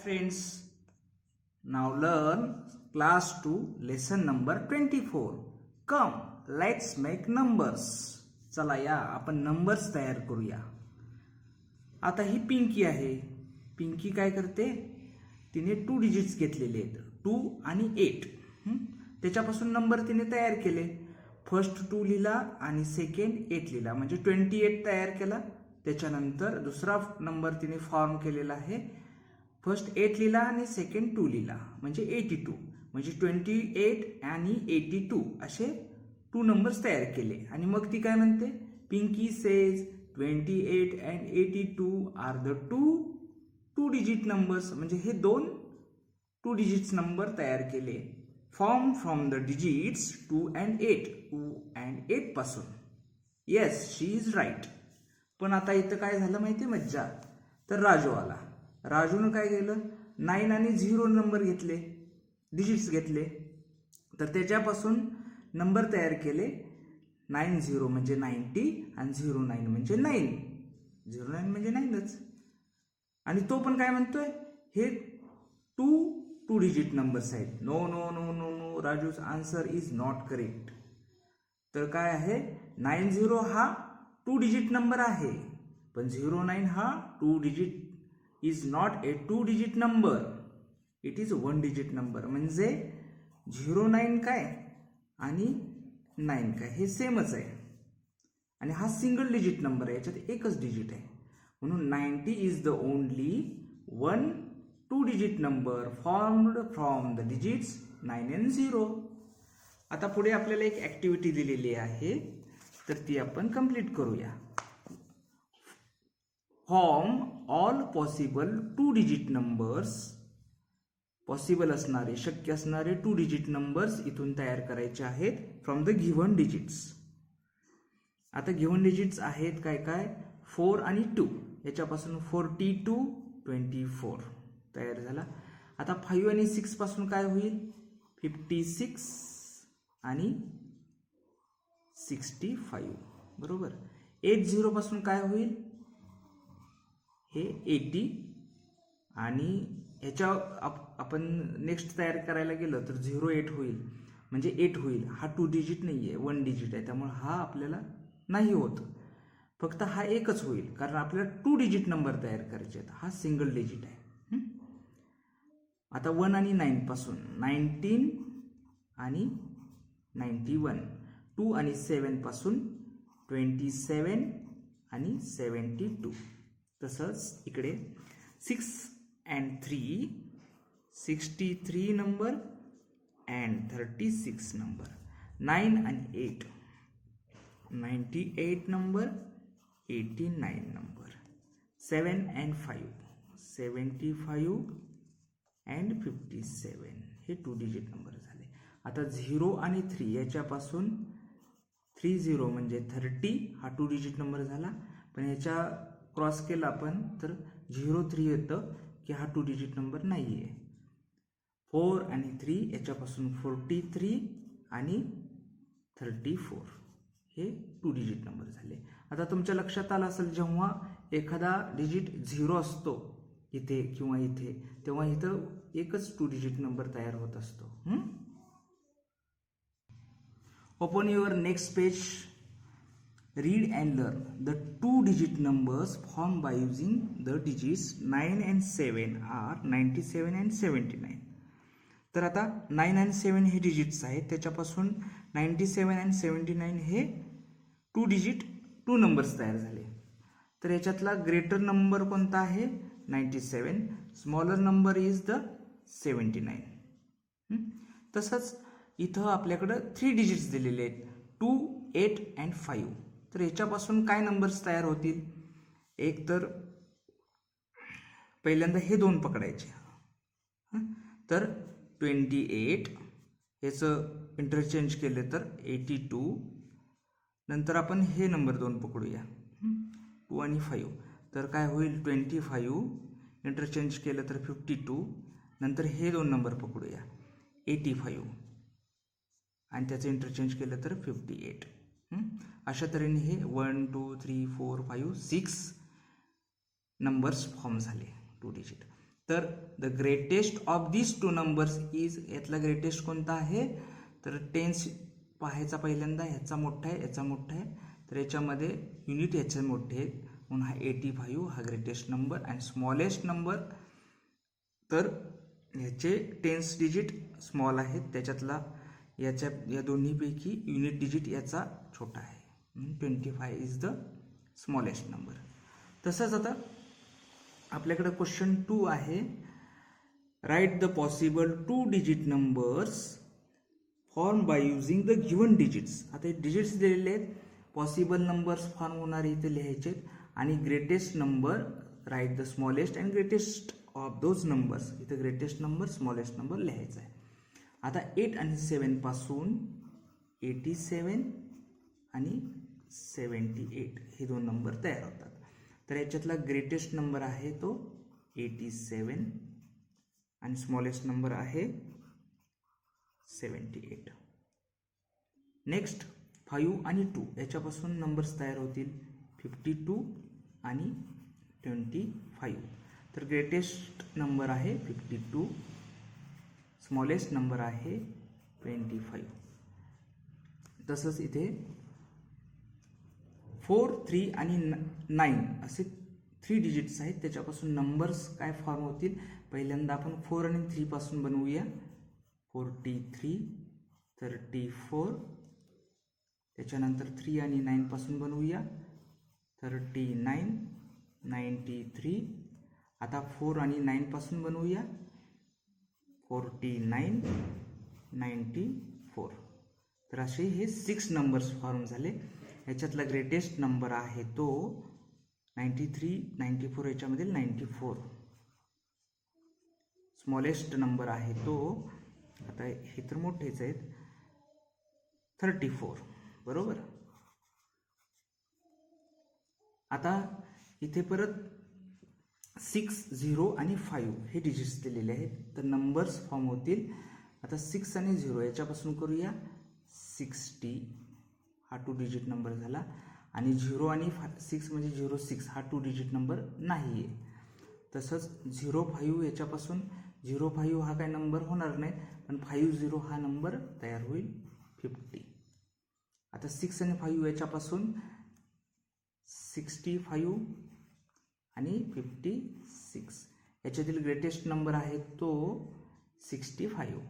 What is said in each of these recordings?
Friends, now learn class 2 lesson number 24. Come, let's make numbers. चला या आपण numbers तयार करूया. आता ही पिंकी आहे. पिंकी काय करते? तिने 2 डिजिट्स घेतलेले आहेत, 2 आणि 8. त्याच्यापासून नंबर तिने तयार केले. फर्स्ट 2 लिहिला आणि सेकंड 8 लिहिला, म्हणजे 28 तयार केला. त्याच्यानंतर दुसरा नंबर तिने फॉर्म केलेला आहे. फर्स्ट 8 लिहिला आणि सेकंड 2 लिहिला, म्हणजे 82. म्हणजे 28 आणि 82 असे 2 नंबर्स तयार केले. आणि मग ती काय म्हणते? Pinky says 28 and 82 are the two digit numbers. म्हणजे हे 2 डिजिट्स नंबर तयार केले. Form from the digits 2 and 8. 2 and 8 पासून. Yes, she is right. पण आता इथं काय झालं माहिती मज्जा? तर राजू आला. राजूनं काय केलं? 9 आणि 0 नंबर घेतले, डिजिट्स घेतले. तर त्याच्यापासून नंबर तयार केले. 90 म्हणजे 90 आणि 09 म्हणजे 9. 09 म्हणजे 9च. आणि तो पण काय म्हणतोय? हे 2 डिजिट नंबर्स आहेत. No no no no no, Raju's answer is not correct. तर काय आहे? 90 हा 2 डिजिट नंबर आहे, पण 09 हा 2 digit is not a 2 digit number. It is 1 digit number. म्हणजे 09 काय आणि 9 काय हे सेमच आहे. आणि हा सिंगल डिजिट नंबर आहे, याच्यात एकच डिजिट आहे. म्हणून 90 is the only 1 2 digit number formed from the digits 9 and 0. आता पुढे आपल्याला एक ऍक्टिव्हिटी दिलेली आहे, तर ती आपण कंप्लीट करूया. Form all possible 2 digit numbers. Possible असणारे, शक्य असणारे 2 डिजिट नंबर्स इथून तयार करायचे आहेत फ्रॉम द गिव्हन डिजिट्स. आता गिव्हन डिजिट्स आहेत काय काय? 4 आणि 2. याच्यापासून 42 24 तयार झाला. आता 5 आणि 6 पासून काय होईल? 56 आणि 65. बरोबर. 80 पासून काय होईल? हे 80. आणि ह्याच्या आपण नेक्स्ट तयार करायला गेलं तर 08 होईल, म्हणजे 8 होईल. हा 2 डिजिट नाही आहे, 1 डिजिट आहे, त्यामुळे हा आपल्याला नाही होत. फक्त हा एकच होईल, कारण आपल्याला 2 डिजिट नंबर तयार करायचे आहेत. हा सिंगल डिजिट आहे. आता 1 आणि 9 पासून 19 आणि 91. 2 आणि 7 पासून 27 आणि 72. तसंच इकडे 6 and 3 63 number and 36 number. 9 and 8 98 number 89 number. 7 and 5 75 and 57. हे 2 डिजिट नंबर झाले. आता 0 आणि 3 याच्यापासून 30 म्हणजे 30 हा 2 डिजिट नंबर झाला. पण याच्या क्रॉस केला आपण तर 03 येतं की हा 2 डिजिट नंबर नाही आहे. 4 आणि 3 याच्यापासून 43 आणि 34 हे 2 डिजिट नंबर झाले. आता तुमच्या लक्षात आलं असेल, जेव्हा एखादा डिजिट 0 असतो इथे किंवा इथे, तेव्हा इथं एकच 2 डिजिट नंबर तयार होत असतो. Open your next page. Read and learn the 2 digit numbers formed by using the digits 9 and 7 are 97 and 79. तर आता 9 and 7 हे डिजिट्स आहेत, त्याच्यापासून 97 and 79 हे 2 डिजिट 2 नंबर्स तयार झाले. तर याच्यातला ग्रेटर नंबर कोणता आहे? 97. Smaller number is the 79. तसंच इथं आपल्याकडं 3 डिजिट्स दिलेले आहेत, 2 8 and 5. तर याच्यापासून काय नंबर्स तयार होतील? एक तर पहिल्यांदा हे 2 पकडायचे. तर 28 याचं इंटरचेंज केले तर 82. नंतर आपण हे नंबर 2 पकडूया, 2 आणि 5. तर काय होईल? 25. इंटरचेंज केलं तर 52. नंतर हे 2 नंबर पकडूया, 85. आणि त्याचं इंटरचेंज केलं तर 58. अशा तऱ्हेने हे 1 2 3 4 5 6 नंबर्स फॉर्म झाले 2 डिजिट. तर the greatest of this two numbers is, यातला ग्रेटेस्ट कोणता आहे तर टेन्स पाहायचा पहिल्यांदा, ह्याचा मोठा आहे याचा मोठा आहे, तर याच्यामध्ये युनिट याचे मोठे आहेत म्हणून हा 85 हा greatest number. And smallest number, तर ह्याचे टेन्स डिजिट स्मॉल आहेत, त्याच्यातला या दोन्हीपैकी युनिट डिजिट याचा छोटा आहे, 25 इज द स्मॉलेस्ट नंबर. तसंच आता आपल्याकडे क्वेश्चन 2 आहे, write the possible 2 digit numbers form by using the given digits. आता हे डिजिट्स दिलेले आहेत, पॉसिबल नंबर्स फॉर्म होणारे इथे लिहायचे आणि greatest number, write the smallest and greatest of those numbers, इथे ग्रेटेस्ट नंबर स्मॉलेस्ट नंबर लिहायचा आहे. आता 8 आणि 7 पासून 87 आणि 78 हे दोन नंबर तयार होतात. तर याच्यातला ग्रेटेस्ट नंबर आहे तो 87 आणि स्मॉलेस्ट नंबर आहे 78. नेक्स्ट 5 आणि 2 याच्यापासून नंबर्स तयार होतील 52 आणि 25. तर ग्रेटेस्ट नंबर आहे 52, स्मॉलेस्ट नंबर आहे 25. तसंच इथे 4, 3 आणि 9 असे 3 डिजिट्स आहेत, त्याच्यापासून नंबर्स काय फॉर्म होतील. पहिल्यांदा आपण 4 आणि 3 पासून बनवूया. 43, 34, त्याच्यानंतर 3 आणि 9 पासून बनवूया 39, 93. आता 4 आणि 9 पासून बनवूया 49, 94. तर असे हे 6 नंबर्स फॉर्म झाले. याच्यातला ग्रेटेस्ट नंबर आहे तो 93, 94 याच्यामधील 94. स्मॉलेस्ट नंबर आहे तो, आता हे तर मोठेच आहेत, 34. बरोबर. आता इथे परत 6, 0 आणि 5 हे डिजिट्स दिलेले आहेत, तर नंबर्स फॉर्म होतील. आता 6 आणि 0 याच्यापासून करूया 60, हा 2 डिजिट नंबर झाला. आणि 0 आणि 6 म्हणजे 06 हा 2 डिजिट नंबर नाही आहे. तसंच 05 याच्यापासून 05 हा काय नंबर होणार नाही, पण 50 हा नंबर तयार होईल 50. आता 6 आणि 5 याच्यापासून 65 आणि 56. याच्यातील ग्रेटेस्ट नंबर आहे तो 65.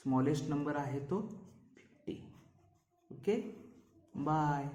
स्मॉलेस्ट नंबर आहे तो 50. Okay, bye.